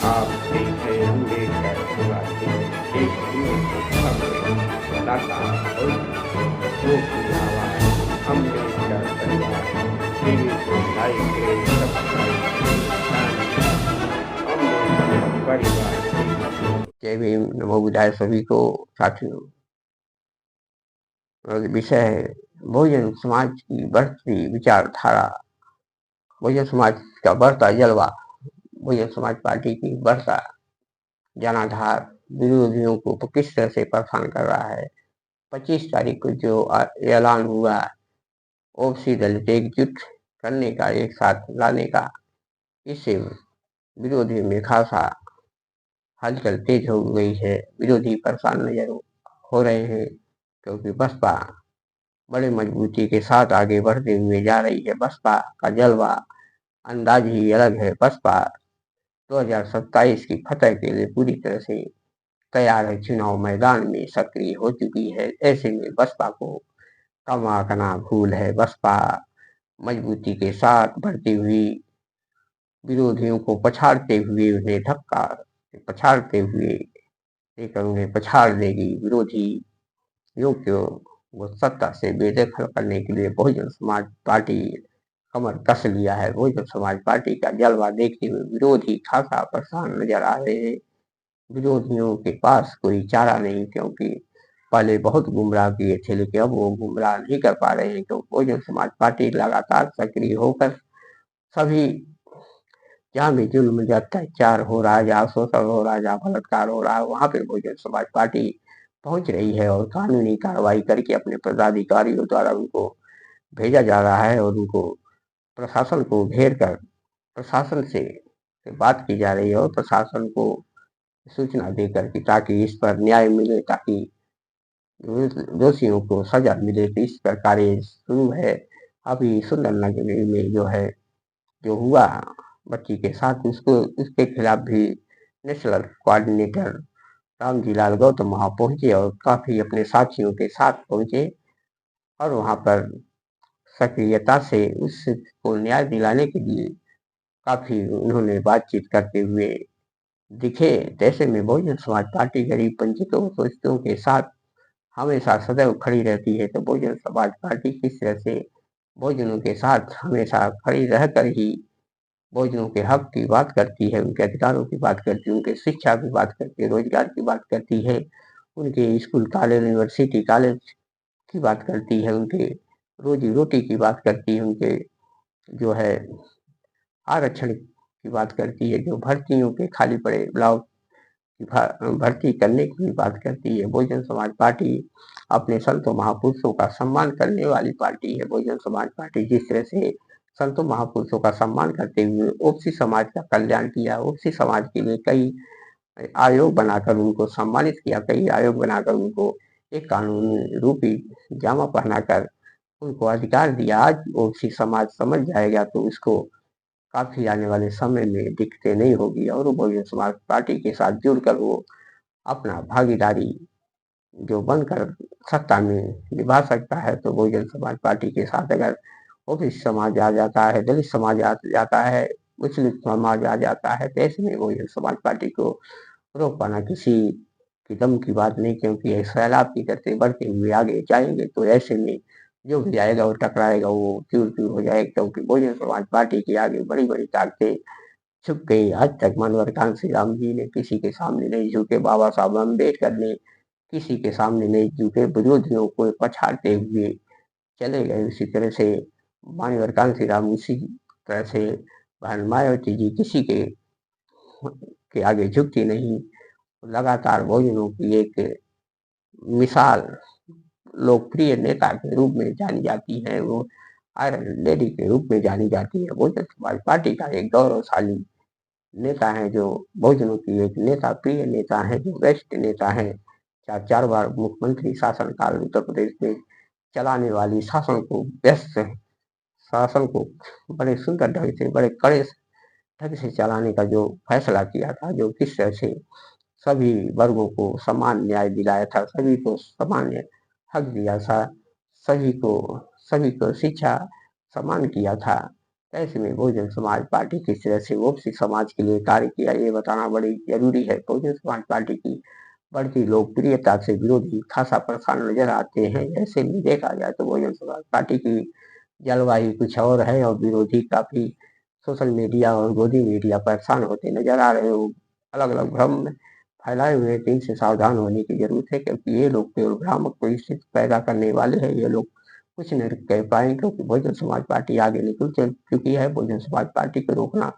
आप देख रहे हैं अम्बेडकर निवासी एक हिंदी खबरें लगातार लोगों की आवाज अम्बेडकर परिवार टीवी को लाइक करें, सब्सक्राइब करें, अम्बेडकर परिवार जय भीम, नमो बुद्धाय सभी को साथियों। विषय है बहुजन समाज की बढ़ती विचारधारा, बहुजन समाज का बढ़ता जलवा, बहुजन समाज पार्टी की बढ़ता जनाधार विरोधियों को किस तरह से परेशान कर रहा है। 25 तारीख को जो ऐलान हुआ ओबीसी दलित एकजुट करने का, एक साथ लाने का, इससे विरोधी में खासा हलचल तेज हो गई है। विरोधी परेशान नजर हो रहे हैं क्योंकि बसपा बड़े मजबूती के साथ आगे बढ़ते हुए जा रही है। बसपा का जलवा अंदाज ही अलग है। बसपा 2027 की फतह के लिए पूरी तरह से तैयार है, चुनाव मैदान में सक्रिय हो चुकी है। ऐसे में बसपा को कम आंकना भूल है। बसपा मजबूती के साथ बढ़ती हुई विरोधियों को पछाड़ते हुए, उन्हें धक्का पछाड़ते हुए लेकर उन्हें पछाड़ देगी। विरोधियों को वो सत्ता से बेदखल करने के लिए बहुजन समाज पार्टी कमर कस लिया है। बहुजन समाज पार्टी का जलवा देखते हुए विरोधी खासा परेशान नजर आ रहे हैं। विरोधियों के पास कोई चारा नहीं, क्योंकि पहले बहुत गुमराह किए थे, लेकिन अब वो गुमराह नहीं कर पा रहे हैं। तो बहुजन समाज पार्टी लगातार सक्रिय होकर सभी जहाँ भी जुल्म अत्याचार हो रहा है, जहाँ शोषण हो रहा है, जहाँ बलात्कार हो रहा है, वहाँ पे बहुजन समाज पार्टी पहुंच रही है और कानूनी कार्रवाई करके अपने पदाधिकारियों द्वारा उनको भेजा जा रहा है और उनको प्रशासन को घेर कर प्रशासन से बात की जा रही है और प्रशासन को सूचना देकर कि ताकि इस पर न्याय मिले, ताकि दोषियों को सजा मिले। तो इस पर कार्य शुरू है। अभी सुंदरनगर में जो हुआ बच्ची के साथ, उसके खिलाफ भी नेशनल कोऑर्डिनेटर रामजी लाल गौतम वहां पहुंचे और काफी अपने साथियों के साथ पहुंचे और वहां पर सक्रियता से उसको न्याय दिलाने के लिए काफी उन्होंने बातचीत करते हुए दिखे। जैसे में बहुजन समाज पार्टी गरीब वंचितों शोषितों के साथ हमेशा सदैव खड़ी रहती है। तो बहुजन समाज पार्टी किस तरह से बहुजनों के साथ हमेशा खड़ी रहकर ही बहुजनों के हक की बात करती है, उनके अधिकारों की बात करती है, उनके शिक्षा की बात करती है, रोजगार की बात करती है, उनके स्कूल कॉलेज यूनिवर्सिटी कॉलेज की बात करती है, उनके रोजी रोटी की बात करती है, उनके जो है आरक्षण की बात करती है, जो भर्तियों के खाली पड़े ब्लाउज की भर्ती करने की बात करती है। बहुजन समाज पार्टी अपने संतों महापुरुषों का सम्मान करने वाली पार्टी है। बहुजन समाज पार्टी जिस तरह से संतों महापुरुषों का सम्मान करते हुए ओबीसी समाज का कल्याण किया, ओबीसी समाज के लिए कई आयोग बनाकर उनको सम्मानित किया, कई आयोग बनाकर उनको एक कानूनी रूपी जामा पहनाकर उनको अधिकार दिया। आज ओबीसी समाज समझ जाएगा तो उसको काफी आने वाले समय में दिक्कतें नहीं होगी और बहुजन समाज पार्टी के साथ जुड़कर वो अपना भागीदारी जो बनकर सत्ता में निभा सकता है। तो बहुजन समाज पार्टी के साथ अगर ओबीसी समाज आ जाता है, दलित समाज आ जाता है, मुस्लिम समाज आ जाता है, तो ऐसे में बहुजन समाज पार्टी को रोक पाना किसी की दम की बात नहीं, क्योंकि सैलाब की तरह बढ़ते हुए आगे जाएंगे। तो ऐसे में जो भी आएगा वो टकराएगा, वो चूर चूर हो जाएगा, क्योंकि बहुजन समाज पार्टी के आगे बड़ी बड़ी ताकतें झुक गई। आज तक मानवर कांसी राम जी ने किसी के सामने नहीं झुके, बाबा साहब अम्बेडकर ने किसी के सामने नहीं झुके, विरोधियों को पछाड़ते हुए चले गए। उसी तरह से मानवर कांसी राम, उसी तरह से बहन मायावती जी किसी के आगे झुकती नहीं। लगातार बहुजनों की एक मिसाल लोकप्रिय नेता के रूप में जानी जाती है, वो आयरन लेडी के रूप में जानी जाती है। बहुजन समाज पार्टी का एक गौरवशाली नेता है, जो बहुजनों की एक नेता प्रिय नेता है, जो बेस्ट नेता है। 4 बार मुख्यमंत्री शासनकाल उत्तर प्रदेश में चलाने वाली शासन को बड़े सुंदर ढंग से, बड़े कड़े ढंग से चलाने का जो फैसला किया था, जो किस तरह से सभी वर्गों को समान न्याय दिलाया था, सभी को समान हक दिया था, सभी को शिक्षा समान किया था। ऐसे में बहुजन समाज पार्टी किस तरह से ओबीसी समाज के लिए कार्य किया, ये बताना बड़ी जरूरी है। बहुजन समाज पार्टी की बढ़ती लोकप्रियता से विरोधी खासा परेशान नजर आते हैं। ऐसे में देखा जाए तो बहुजन समाज पार्टी की जलवायु कुछ और है और विरोधी काफी सोशल मीडिया और गोदी मीडिया परेशान होते नजर आ रहे हो। अलग अलग भ्रम में फैलाए हुए टीम से सावधान होने की जरूरत है, क्योंकि ये लोग केवल भ्रामक परिस्थिति पैदा करने वाले हैं। ये लोग कुछ नहीं कह पाएंगे, क्योंकि बहुजन समाज पार्टी आगे निकल चल चुकी है। बहुजन समाज पार्टी को रोकना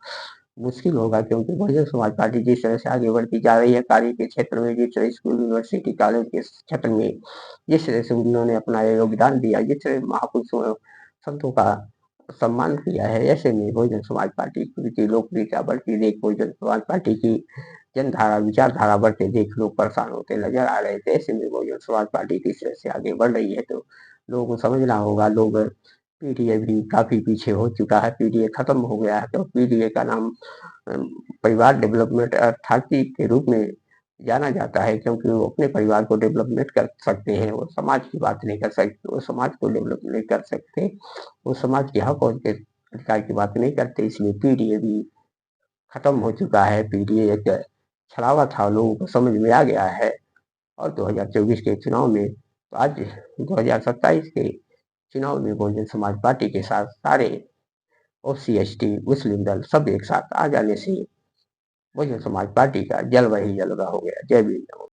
मुश्किल होगा, क्योंकि बहुजन समाज पार्टी जिस तरह से आगे बढ़ती जा रही है कार्य के क्षेत्र में, जिस तरह स्कूल यूनिवर्सिटी कॉलेज के क्षेत्र में जिस तरह से उन्होंने अपना योगदान दिया, जिस तरह महापुरुषों संतों का सम्मान किया है, ऐसे में बहुजन समाज पार्टी की लोकप्रियता बढ़ती देख बहुजन समाज पार्टी की जनधारा विचारधारा बढ़ते देख लोग परेशान होते नजर आ रहे थे। ऐसे में बहुजन समाज पार्टी किस तरह से आगे बढ़ रही है, तो लोगों को समझना होगा। लोग पीडीए भी काफी पीछे हो चुका है, पीडीए खत्म हो गया है। तो पीडीए का नाम परिवार डेवलपमेंट अथॉरिटी के रूप में जाना जाता है, क्योंकि वो अपने परिवार को डेवलपमेंट कर सकते हैं। वो समाज की बात नहीं कर सकते, वो समाज को डेवलप नहीं कर सकते, वो समाज के हक और के अधिकार की बात नहीं करते। इसलिए पीडीए भी खत्म हो चुका है। पीडीए एक छलावा था, लोगों को समझ में आ गया है। और 2024 के चुनाव में, तो आज 2027 के चुनाव में बहुजन समाज पार्टी के साथ सारे ओसी एसटी मुस्लिम दल सब एक साथ आ जाने से बहुजन समाज पार्टी का जलवा ही जलवा हो गया। जय भीम।